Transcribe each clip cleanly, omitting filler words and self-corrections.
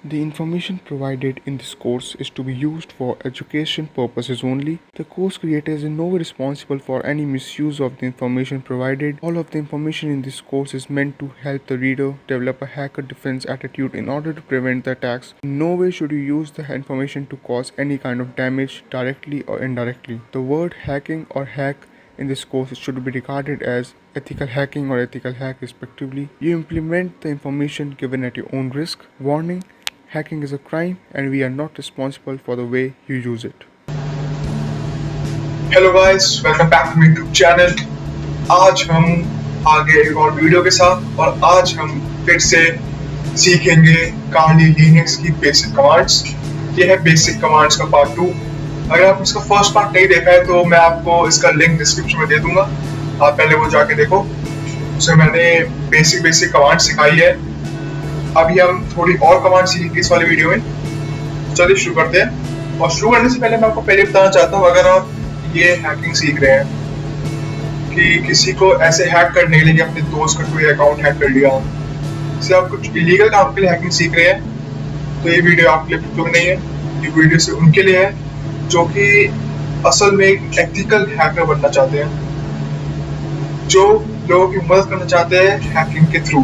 The information provided in this course is to be used for education purposes only. The course creator is in no way responsible for any misuse of the information provided. All of the information in this course is meant to help the reader develop a hacker defense attitude in order to prevent the attacks. In no way should you use the information to cause any kind of damage directly or indirectly. The word hacking or hack in this course should be regarded as ethical hacking or ethical hack respectively. You implement the information given at your own risk. Warning: hacking is a crime and we are not responsible for the way you use it. Hello guys, welcome back to my YouTube channel. आज हम आगे एक और video के साथ और आज हम फिर से सीखेंगे काली लिनक्स की बेसिक कमांड्स। ये है बेसिक कमांड्स का पार्ट 2। अगर आपने इसका फर्स्ट पार्ट नहीं देखा है तो मैं आपको इसका लिंक डिस्क्रिप्शन में दे दूंगा, आप पहले वो जाके देखो। उसमें मैंने बेसिक कमांड सिखाई है। अभी हम थोड़ी और कमांड सीखेंगे इस वाले वीडियो में। चलिए शुरू करते हैं। और शुरू करने से पहले मैं आपको पहले बताना चाहता हूँ, अगर आप ये हैकिंग सीख रहे हैं कि किसी को ऐसे हैक करने के लिए अपने दोस्त का कोई अकाउंट हैक कर लिया, इससे आप कुछ इलीगल काम के लिए हैकिंग सीख रहे हैं, तो ये वीडियो आपके लिए बिल्कुल नहीं है। ये वीडियो से उनके लिए है जो कि असल में एक एथिकल हैकर बनना चाहते हैं, जो लोगों की मदद करना चाहते हैं हैकिंग के थ्रू।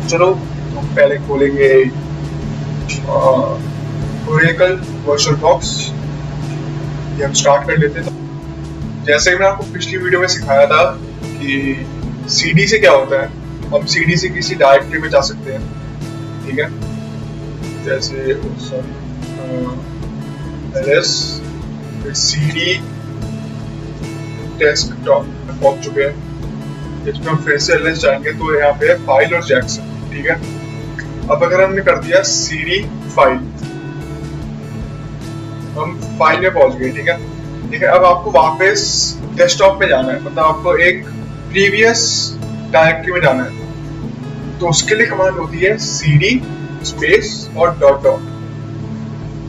चलो हम पहले खोलेंगे ओरेकल वर्चुअलबॉक्स। ये हम स्टार्ट कर लेते हैं। जैसे कि मैं आपको पिछली वीडियो में सिखाया था कि सीडी से क्या होता है, हम सीडी से किसी डायरेक्टरी में जा सकते हैं, ठीक है। जैसे एलएस सीडी डेस्कटॉप में पहुंच चुके हैं। इसमें हम फिर से एलएस जाएंगे तो यहाँ पे फाइल और जैक्सन, ठीक है। अब अगर हमने कर दिया सीडी फाइल, हम फाइल में पहुंच गए, ठीक है। ठीक है, अब आपको वापस डेस्कटॉप में जाना है, मतलब आपको एक प्रीवियस डायरेक्टरी में जाना है। तो उसके लिए कमांड होती है cd स्पेस और डॉट डॉट।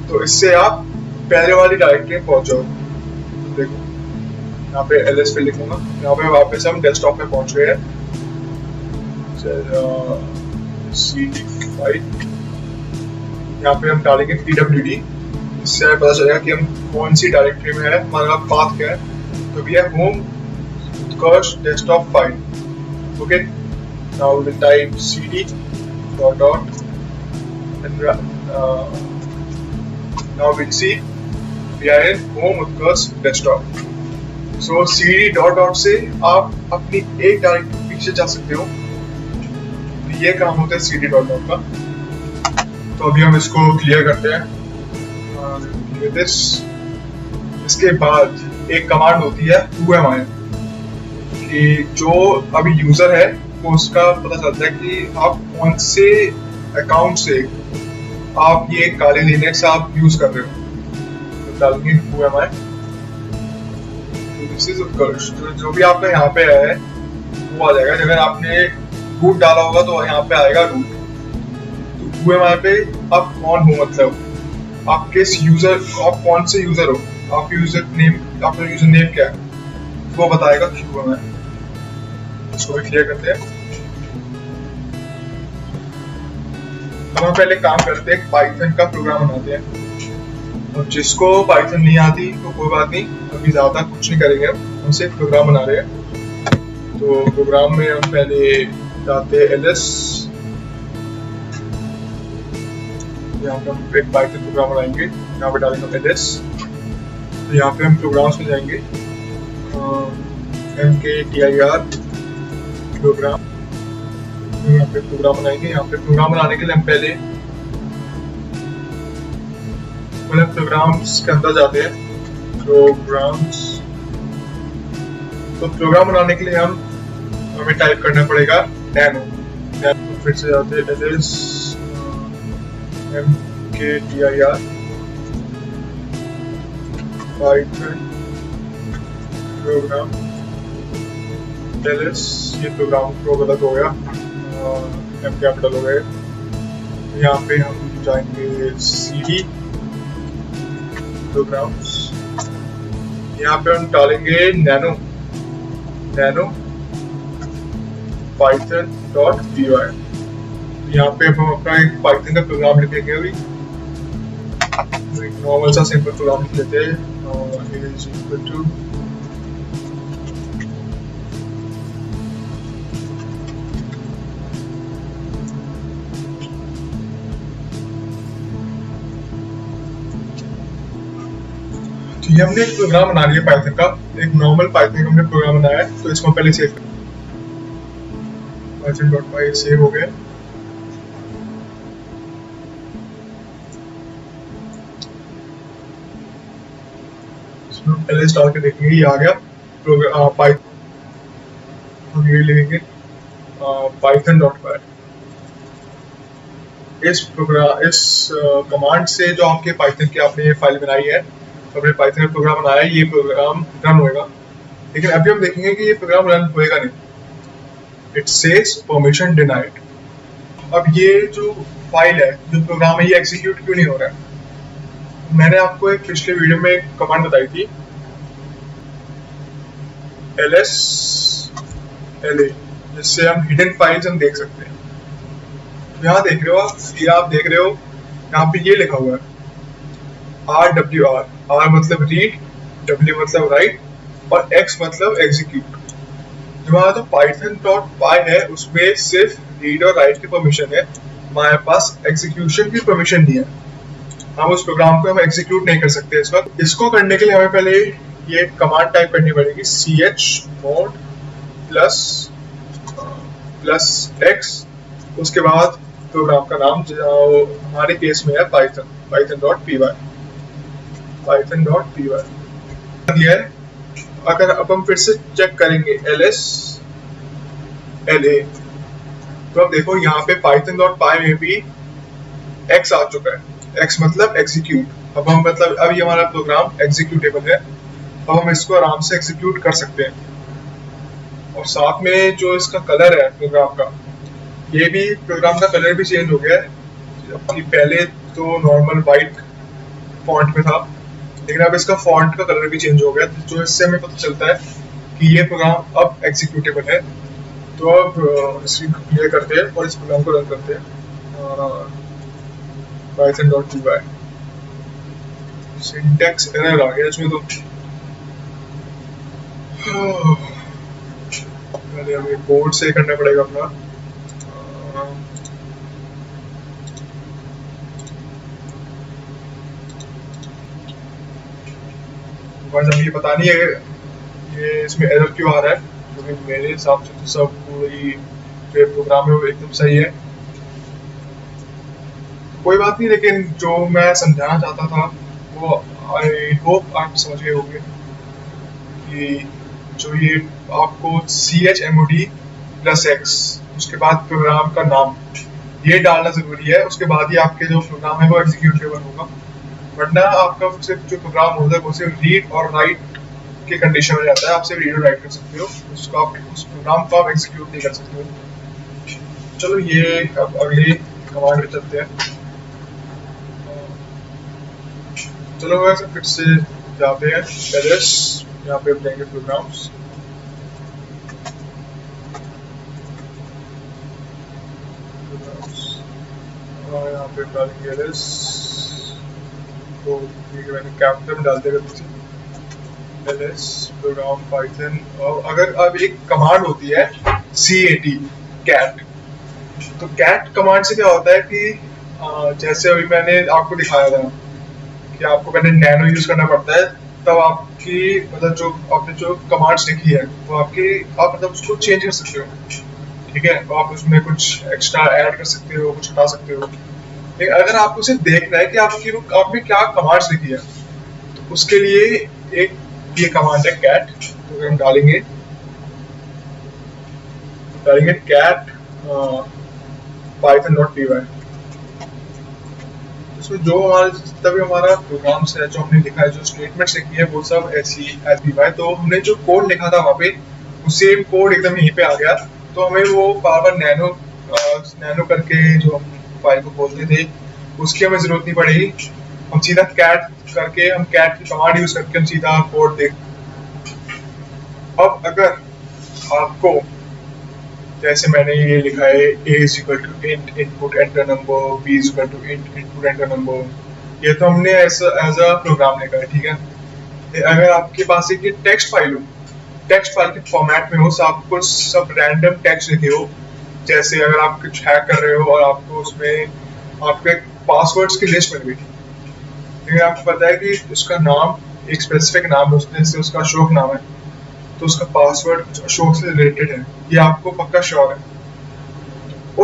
तो इससे आप पहले वाली डायरेक्टरी में पहुंच जाओ। देखो यहाँ पे ls पे लिखूंगा, यहाँ पे वापस हम डेस्कटॉप में पहुंच गए हैं। cd फाइल, यहाँ पे हम डालेंगे pwd, इससे पता चलेगा कि हम कौन सी डायरेक्टरी में है, हमारा पाथ क्या है। तो भी है home Utkarsh desktop file. Okay, now we will type cd dot dot and now we'll see we are in home Utkarsh desktop. So cd dot dot से आप अपनी एक डायरेक्टरी पीछे जा सकते हो। तो ये काम होता है cd dot dot का। तो अभी हम इसको क्लियर करते हैं। इसके बाद एक कमांड होती है whoami, कि जो अभी यूजर है वो उसका पता चलता है कि आप कौन से अकाउंट से आप ये काली लिनक्स आप यूज कर रहे हो। तो डालेंगे whoami, दिस इज उत्कर्ष। तो जो भी आपका यहाँ पे है वो आ जाएगा। अगर आपने रूट डाला होगा तो यहाँ पे आएगा रूट। तो whoami पे आप कौन हो, मतलब आप किस यूजर, आप कौन से यूजर हो, आप यूजर नेम, आपका यूजर नेम क्या है वो बताएगा whoami। इसको भी क्लियर करते हैं। हम पहले काम करते हैं, पाइथन का प्रोग्राम बनाते हैं। और जिसको पाइथन नहीं आती तो कोई बात नहीं, अभी ज्यादा कुछ नहीं करेंगे, हम सिर्फ प्रोग्राम बना रहे हैं। तो प्रोग्राम में हम पहले डालते हैं ls, यहाँ पे हम एक पाइथन प्रोग्राम बनाएंगे। यहाँ पे डालेंगे ls, तो यहाँ पे हम प्रोग्राम्स में जाएंगे, mkdir प्रोग्राम, यहाँ पे प्रोग्राम बनाएंगे। यहाँ पे प्रोग्राम बनाने के लिए हम पहले प्रोग्राम्स के अंदर जाते हैं, प्रोग्राम्स। तो प्रोग्राम बनाने के लिए हमें टाइप करना पड़ेगा नैनो। फिर से जाते हैं ls mkdir Python programme ls। ये प्रोग्राम को गलत हो गया, एम कैपिटल हो गए। यहाँ पे हम जाएंगे cd प्रोग्राम्स, यहाँ पे हम डालेंगे नैनो पाइथन.py। यहाँ पे हम अपना एक पाइथन का प्रोग्राम लिखेंगे अभी, एक नॉर्मल सा सिंपल प्रोग्राम लिख लेते हैं और is equal to तो ये हमने एक प्रोग्राम बना लिया पाइथन का, एक नॉर्मल पाइथन का हमने प्रोग्राम बनाया है। तो इसको पहले सेव python.py सेव हो गया। इसमें पहले स्टार्ट के देखेंगे, ये आ गया प्रोग्राम पाइथन। हम ये लिखेंगे python.py। इस कमांड से जो आपके पाइथन की आपने ये फाइल बनाई है, तो हमने पाइथन में प्रोग्राम बनाया है, ये प्रोग्राम रन होएगा। लेकिन अभी हम देखेंगे कि ये प्रोग्राम रन होएगा नहीं, इट सेज परमिशन डिनाइड। अब ये जो फाइल है, जो प्रोग्राम है, ये एग्जीक्यूट क्यों नहीं हो रहा है? मैंने आपको एक पिछले वीडियो में एक कमांड बताई थी, ls la, जिससे हम हिडन फाइल्स हम देख सकते हैं। यहाँ देख रहे हो आप, ये आप देख रहे हो, यहाँ पे ये लिखा हुआ है RWR, R मतलब रीड, W मतलब राइट और X मतलब एग्जीक्यूट। हमारा जो python.py है उसमें सिर्फ रीड और राइट की परमिशन है, हमारे पास एग्जीक्यूशन की परमिशन नहीं है। हम उस प्रोग्राम को हम एग्जीक्यूट नहीं कर सकते इस वक्त। इसको करने के लिए हमें पहले ये कमांड टाइप करनी पड़ेगी, chmod +x, उसके बाद प्रोग्राम का नाम जो हमारे केस में है python.py। ये है। अगर अब हम फिर से चेक करेंगे ls la, तो अब देखो यहाँ पे python.py में भी x आ चुका है, x मतलब एग्जीक्यूट। अब हम मतलब अब ये हमारा प्रोग्राम एग्जीक्यूटेबल है, अब हम इसको आराम से एग्जीक्यूट कर सकते हैं। और साथ में जो इसका कलर है प्रोग्राम का, ये भी प्रोग्राम का कलर भी चेंज हो गया है। जबकि पहले तो नॉर्मल वाइट फॉन्ट में था, लेकिन अब इसका फॉन्ट का कलर भी चेंज हो गया, जो इससे हमें पता चलता है कि ये प्रोग्राम अब एग्जीक्यूटेबल है। तो अब इसको क्लियर करते हैं और इस प्रोग्राम को रन करते हैं। python.py सिंटैक्स एरर आ गया इसमें, तो पहले हमें कोड से करना पड़ेगा अपना। बस अभी पता नहीं है ये इसमें एरर क्यों आ रहा है, क्योंकि मेरे हिसाब से तो सब पूरी जो प्रोग्राम है वो एकदम सही है। कोई बात नहीं, लेकिन जो मैं समझाना चाहता था वो आई होप आप समझ गए होंगे कि जो ये आपको chmod +x, उसके बाद प्रोग्राम का नाम ये डालना जरूरी है। उसके बाद ही आपके जो प्रोग्राम है वो एग्जीक्यूटेबल होगा, वरना आपका सिर्फ जो प्रोग्राम होता है वो सिर्फ रीड और राइट के कंडीशन में रहता है। आप सिर्फ रीड और राइट कर सकते हो, उसको आप उस प्रोग्राम को आप एग्जीक्यूट नहीं कर सकते हो। चलो ये अब अगली कमांड पे चलते हैं। चलो वैसे फिर से जाते हैं ls, यहाँ पे देंगे प्रोग्राम्स, और यहाँ पे डालेंगे ls, तो मैंने कैपिटल डाल देगा पीछे ls प्रोग्राम पाइथन। और अगर अब एक कमांड होती है cat, तो cat कमांड से क्या होता है कि जैसे अभी मैंने आपको दिखाया था कि आपको पहले नैनो यूज करना पड़ता है, तब आपकी मतलब जो आपने जो कमांड्स लिखी है वो आपकी आप मतलब उसको चेंज कर सकते हो, ठीक है। तो आप उसमें कुछ एक्स्ट्रा ऐड कर सकते हो, कुछ हटा सकते हो। लेकिन अगर आपको सिर्फ देखना है कि आपने क्या कमांड्स लिखी है, तो उसके लिए एक ये कमांड है cat, तो हम डालेंगे cat python.py। इसमें जो जितना भी हमारा प्रोग्राम्स है, जो हमने लिखा है, जो स्टेटमेंट्स लिखी है, वो सब ऐसी SPY। तो हमने जो कोड लिखा था वहाँ पे वो सेम कोड एकदम यहीं पे आ गया, तो हमें वो बार बार नैनो करके जो हम फाइल को खोलते थे उसकी हमें जरूरत नहीं पड़ेगी। हम सीधा कैट करके, हम कैट की कमांड यूज करके हम सीधा कोड देख। अब अगर आपको जैसे मैंने ये लिखा है a is equal to int input enter number, b is equal to int input enter number। ये तो हमने एज अ प्रोग्राम लिखा है, ठीक है। अगर आपके पास एक टेक्स्ट फाइल हो, टेक्स्ट फाइल के फॉर्मेट में हो, सब आपको सब रैंडम टेक्स्ट लिखे हो, जैसे अगर आप कुछ हैक कर रहे हो और आपको उसमें आपके पासवर्ड्स की लिस्ट मिल गई, लेकिन आपको पता है कि उसका नाम एक स्पेसिफिक नाम है, उसमें से उसका अशोक नाम है, तो उसका पासवर्ड कुछ अशोक से रिलेटेड है, ये आपको पक्का श्योर है।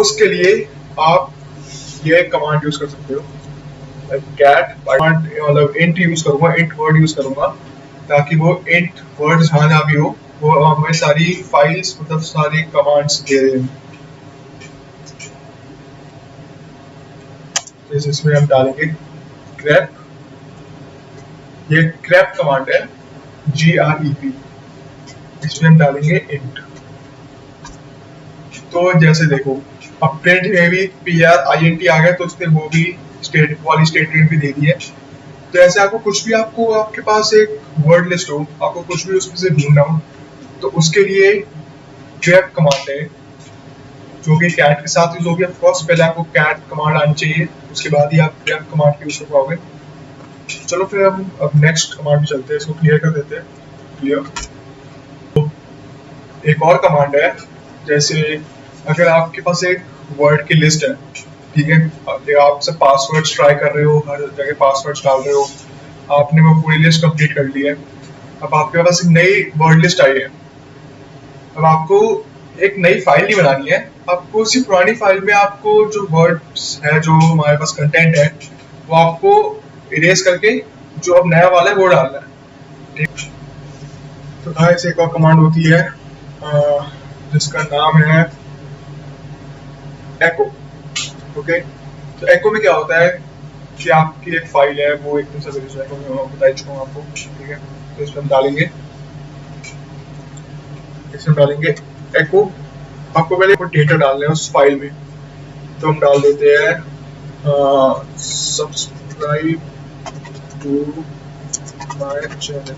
उसके लिए आप ये कमांड यूज कर सकते हो, कैट मतलब इंट यूज करूंगा, इंट वर्ड यूज करूंगा, ताकि वो इंट वर्ड जहां जहां भी हो वो हमें सारी फाइल्स मतलब सारी कमांड्स दे रहे हैं। जैसे इसमें हम डालेंगे grep, ये grep कमांड है grep, इसमें हम डालेंगे इंट। तो जैसे देखो अब प्रिंट में भी print आ गया, तो उसने वो भी स्टेट वाली स्टेटमेंट भी दे दी है। तो ऐसे आपको कुछ भी, आपको आपके पास एक वर्ड लिस्ट हो, आपको कुछ भी उसमें से ढूंढना हो, तो उसके लिए grep कमांड है, जो कि कैट के साथ यूज होगी। ऑफकोर्स पहले आपको कैट कमांड आनी चाहिए, उसके बाद ही आप grep कमांड यूज कर पाओगे। चलो फिर हम अब नेक्स्ट कमांड पे चलते हैं, इसको क्लियर कर देते हैं। क्लियर। तो एक और कमांड है, जैसे अगर आपके पास एक वर्ड की लिस्ट है, ठीक है, आप सब पासवर्ड्स ट्राई कर रहे हो, हर जगह पासवर्ड्स डाल रहे हो, आपने वो पूरी लिस्ट कंप्लीट कर ली है, अब आपके पास एक नई वर्ड लिस्ट आई है। अब आपको एक नई फाइल नहीं बनानी है, आपको उसी पुरानी फाइल में आपको जो वर्ड्स है, जो हमारे पास कंटेंट है, वो आपको इरेज करके जो अब नया वाला है वो डालना है, ठीक। तो गाइस एक और कमांड होती है जिसका नाम है एको। ओके, तो एको में क्या होता है कि आपकी एक फाइल है, वो एकदम से एको में बता चुका हूँ आपको, ठीक है। तो इसमें हम डालेंगे एको। आपको पहले डेटा डालना है उस फाइल में, तो हम डाल देते हैं सब्सक्राइब टू माय चैनल।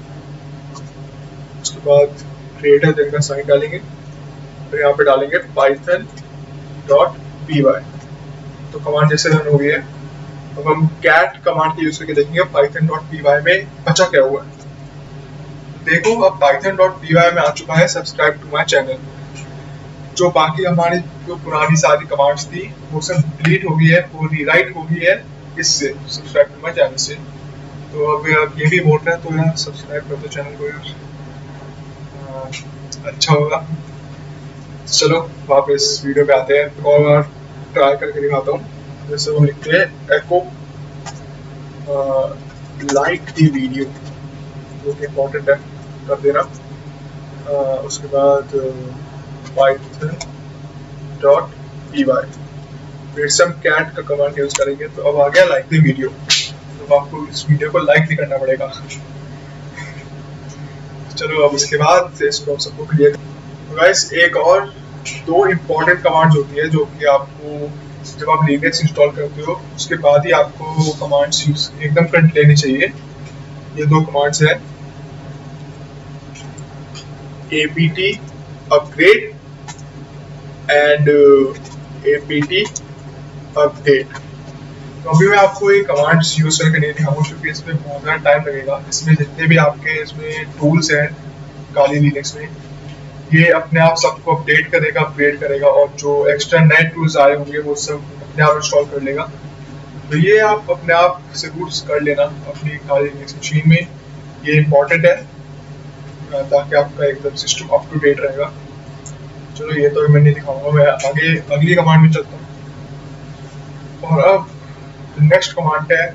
उसके बाद क्रिएटर देन का साइन डालेंगे, तो यहाँ पे डालेंगे python.py। तो कमांड जैसे रन हो गई है। अब हम कैट कमांड के यूज करके देखेंगे python.py में बचा क्या हुआ है। देखो अब python.py में आ चुका है सब्सक्राइब टू माय चैनल। जो बाकी हमारी जो पुरानी सारी कमांड्स थी वो सब डिलीट हो गई है, वो रीराइट हो गई है इससे, सब्सक्राइब टू माय चैनल से। तो अब ये भी बोल रहा है, तो यार सब्सक्राइब कर दो चैनल को यार, अच्छा होगा। चलो वापस वीडियो पे आते हैं और ट्राई करके दिखाता हूँ। जैसे वो लिखते हैं एको लाइक दी वीडियो, जो कि इम्पोर्टेंट है, कर देना। उसके बाद python.py फिर से हम कैट का कमांड यूज करेंगे। तो अब आ गया लाइक दी वीडियो, तो आपको इस वीडियो को लाइक भी करना पड़ेगा। चलो अब इसके बाद इसको हम सबको क्लियर। तो गाइस एक और दो इम्पोर्टेंट कमांड्स होती है, जो कि आपको जब आप लिनक्स इंस्टॉल करते हो उसके बाद ही आपको वो कमांड्स यूज एकदम कर लेनी चाहिए। ये दो कमांड्स हैं apt upgrade and apt update. तो अभी मैं आपको ये कमांड्स यूज करके नहीं दिखाऊंगा, क्योंकि इसमें बहुत ज़्यादा टाइम लगेगा। इसमें जितने भी आपके इसमें टूल्स हैं काली लिनक्स में, ये अपने आप सबको अपडेट करेगा, अपग्रेड करेगा, और जो एक्स्ट्रा नए टूल्स आए होंगे वो सब अपने आप इंस्टॉल कर लेगा। तो ये आप अपने आप से रूट्स कर लेना अपनी काली लिनक्स मशीन में, ये इम्पोर्टेंट है ताकि आपका एकदम सिस्टम अप टू डेट रहेगा। चलो ये तो मैं नहीं दिखाऊंगा, मैं आगे अगली कमांड में चलता हूँ। और अब नेक्स्ट कमांड है,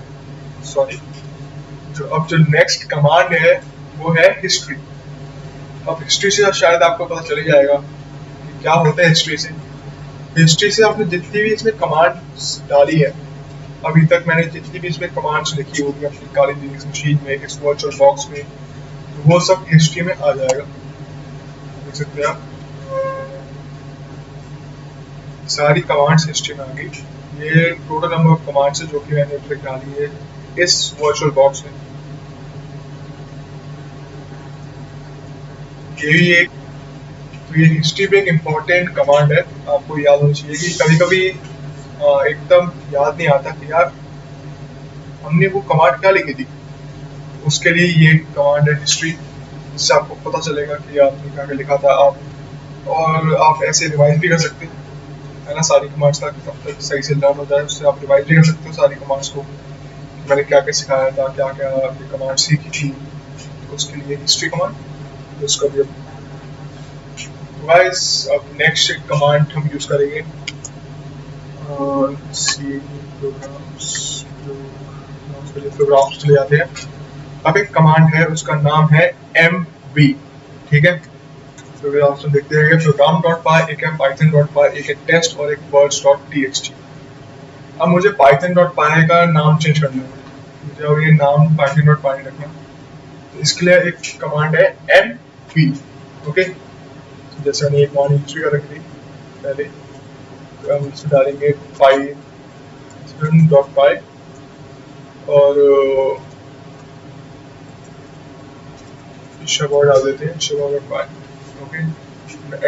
सॉरी, जो नेक्स्ट कमांड है वो है हिस्ट्री। अब हिस्ट्री से शायद आपको पता चल जाएगा कि क्या होता है हिस्ट्री से। हिस्ट्री से आपने जितनी भी इसमें कमांड्स डाली है अभी तक, मैंने जितनी भी इसमें कमांड्स लिखी होगी अपनी काली लिनक्स मशीन में, इस वर्चुअल बॉक्स में, तो वो सब हिस्ट्री में आ जाएगा। देख सकते हैं आप, सारी कमांड्स हिस्ट्री में आ गई। ये टोटल नंबर ऑफ कमांड्स है जो कि मैंने अब तक डाली है इस वर्चुअल बॉक्स में। ये भी एक तो ये हिस्ट्री पे एक इम्पोर्टेंट कमांड है, आपको याद होनी चाहिए कि कभी कभी एकदम याद नहीं आता कि यार हमने वो कमांड क्या लिखी थी। उसके लिए ये कमांड है हिस्ट्री, जिससे आपको पता चलेगा कि आपने क्या क्या लिखा था। और आप ऐसे रिवाइज भी कर सकते हैं, है ना, सारी कमांड्स का तब तक सही से लर्न हो जाए, उससे आप रिवाइज भी कर सकते हो सारी कमांड्स को, मैंने क्या क्या सिखाया था, क्या क्या कमांड सीखी थी। तो उसके लिए हिस्ट्री कमांड, उसका भी गाइस अब नेक्स्ट कमांड हम यूज करेंगे सी प्रोग्राम्स चले जाते हैं। अब एक कमांड है, उसका नाम है mv, ठीक है। तो ऑप्शन देखते हैं, program.py, एक है python.py, एक है test और एक words.txt। अब मुझे python.py का नाम चेंज करना है, मुझे अब ये नाम python.py रखना, तो इसके लिए एक कमांड है mv, ओके। जैसे मैंने एक कमांड यूज कर रखी थी पहले, तो हम इसमें डालेंगे python.py और शबा डाल देते हैं, शबा.py, ओके।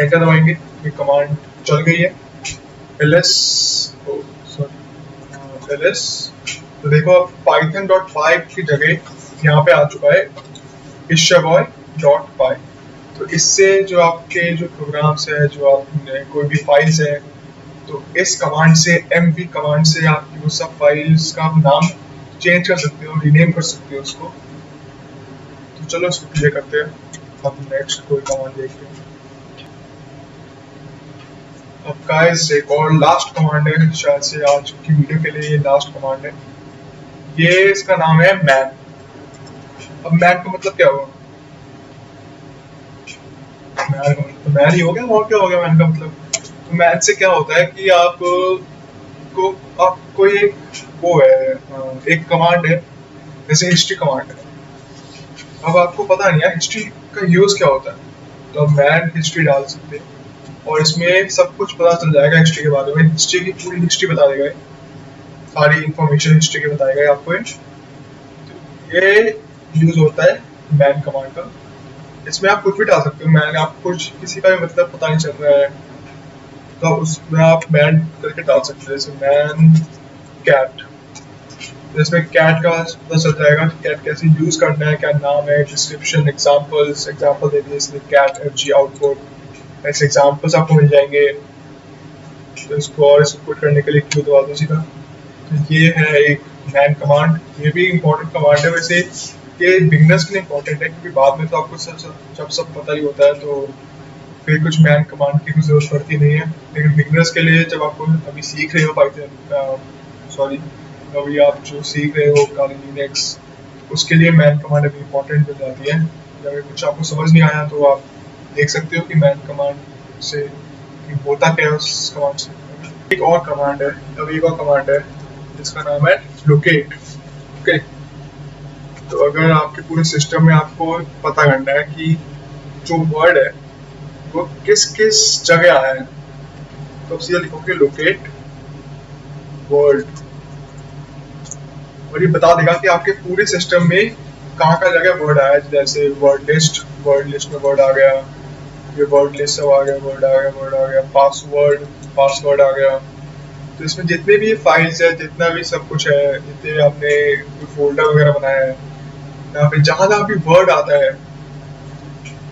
एंटर दबाएंगे, ये कमांड चल गई है। ls ls, तो देखो अब python.py की जगह यहाँ पे आ चुका है ishaboy.py। तो इससे जो आपके जो प्रोग्राम्स है, जो आपने कोई भी फाइल्स है, तो इस कमांड से mv कमांड से आपकी वो सब फाइल्स का नाम चेंज कर सकते हो, रीनेम कर सकते हो उसको। तो चलो इसको क्लियर करते हैं, अब नेक्स्ट कोई कमांड देखते हैं। अब गाइस एक और लास्ट कमांड है, शायद से आज की वीडियो के लिए ये लास्ट कमांड है। ये इसका नाम है man। अब man का मतलब क्या हुआ? man का मतलब man ही हो गया, और क्या हो गया man का मतलब? तो man से क्या होता है कि आपको एक वो है, एक कमांड है, जैसे हिस्ट्री कमांड है। अब आपको पता नहीं है हिस्ट्री का यूज क्या होता है, तो अब मैन हिस्ट्री डाल सकते हैं और इसमें सब कुछ पता चल जाएगा हिस्ट्री के बारे में। हिस्ट्री की पूरी हिस्ट्री बता देगा, सारी इंफॉर्मेशन हिस्ट्री की बताएगा आपको। ये यूज होता है मैन कमांड का। इसमें आप कुछ भी डाल सकते हो, मैन, आप कुछ किसी का भी मतलब पता नहीं चल रहा है तो उसमें आप मैन करके डाल सकते हैं, जैसे मैन कैट, इसमें कैट का पता चल जाएगा कि कैट कैसे यूज करना है, क्या नाम है, डिस्क्रिप्शन, एग्जांपल दे दिए इसलिए कैट fg आउटपुट, ऐसे एग्जांपल्स आपको मिल जाएंगे। तो इसको और इसको करने के लिए क्यू दबा दो सीधा। तो ये है एक मैन कमांड, ये भी इम्पोर्टेंट कमांड है। वैसे ये बिगनर्स के लिए इम्पोर्टेंट है, क्योंकि बाद में तो आपको सब पता ही होता है, तो फिर कुछ मैन कमांड की कुछ जरूरत पड़ती नहीं है। लेकिन बिगनर्स के लिए, जब आपको अभी सीख रहे हो पाइथन, अभी आप जो सीख रहे हो काली लिनक्स, उसके लिए मैन कमांड अभी इम्पोर्टेंट हो जाती है। अगर कुछ आपको समझ नहीं आया तो आप देख सकते हो कि मैन कमांड से होता क्या है उस कमांड से। एक और कमांड है, अभी एक और कमांड है जिसका नाम है लोकेट, ओके। तो अगर आपके पूरे सिस्टम में आपको पता करना है कि जो वर्ड है वो किस किस जगह आया है, तो सीधा लिखोगे लोकेट वर्ड, और ये बता देगा कि आपके पूरे सिस्टम में कहाँ का जगह वर्ड आया है। जैसे वर्ड लिस्ट में वर्ड आ गया, ये वर्ड लिस्ट सब आ गया, वर्ड आ गया, पासवर्ड आ गया। तो इसमें जितने भी फाइल्स है, जितना भी सब कुछ है, जितने भी आपने फोल्डर वगैरह बनाया है, यहाँ पे जहाँ जहाँ भी वर्ड आता है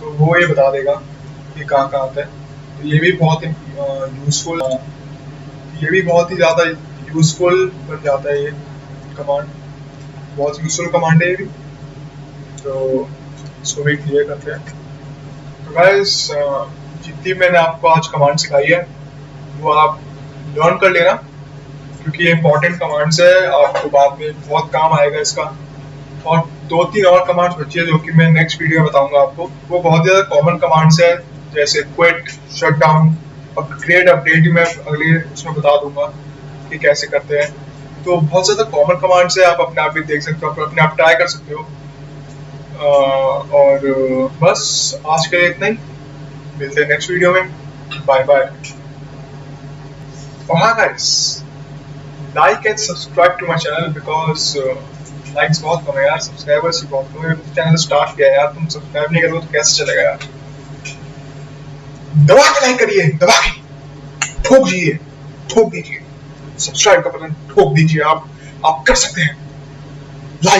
तो वो ये बता देगा कि कहाँ कहाँ आता है। तो ये भी बहुत यूजफुल, ये भी बहुत ही ज़्यादा यूजफुल बन जाता है। ये कमांड बहुत यूजफुल कमांड है ये भी, तो इसको भी क्लियर करते हैं। तो गाइस जितनी मैंने आपको आज कमांड सिखाई है वो आप लर्न कर लेना, क्योंकि ये इंपॉर्टेंट कमांड्स है, आपको बाद में बहुत काम आएगा इसका। और 2-3 और कमांड्स बची है जो कि मैं नेक्स्ट वीडियो में बताऊंगा आपको। वो बहुत ज़्यादा कॉमन कमांड्स है, जैसे quit, shut down, upgrade, update भी मैं अगले उसमें बता दूंगा कि कैसे करते हैं। तो बहुत ज़्यादा कॉमन कमांड्स है, आप अपने आप भी देख सकते हो, अपने आप ट्राई कर सकते हो। और बस आज के लिए इतना ही, मिलते हैं नेक्स्ट वीडियो में, बाय बाय। और हाँ guys, like and subscribe to my channel, because likes बहुत कम है यार, सब्सक्राइबर्स भी बहुत कम है। चैनल स्टार्ट किया है यार, तुम सब्सक्राइब नहीं करोगे तो कैसे चलेगा यार। दबा के लाइक करिए, दबा के ठोक दीजिए, ठोक दीजिए। सब्सक्राइब का बटन ठोक दीजिए। आप कर सकते हैं।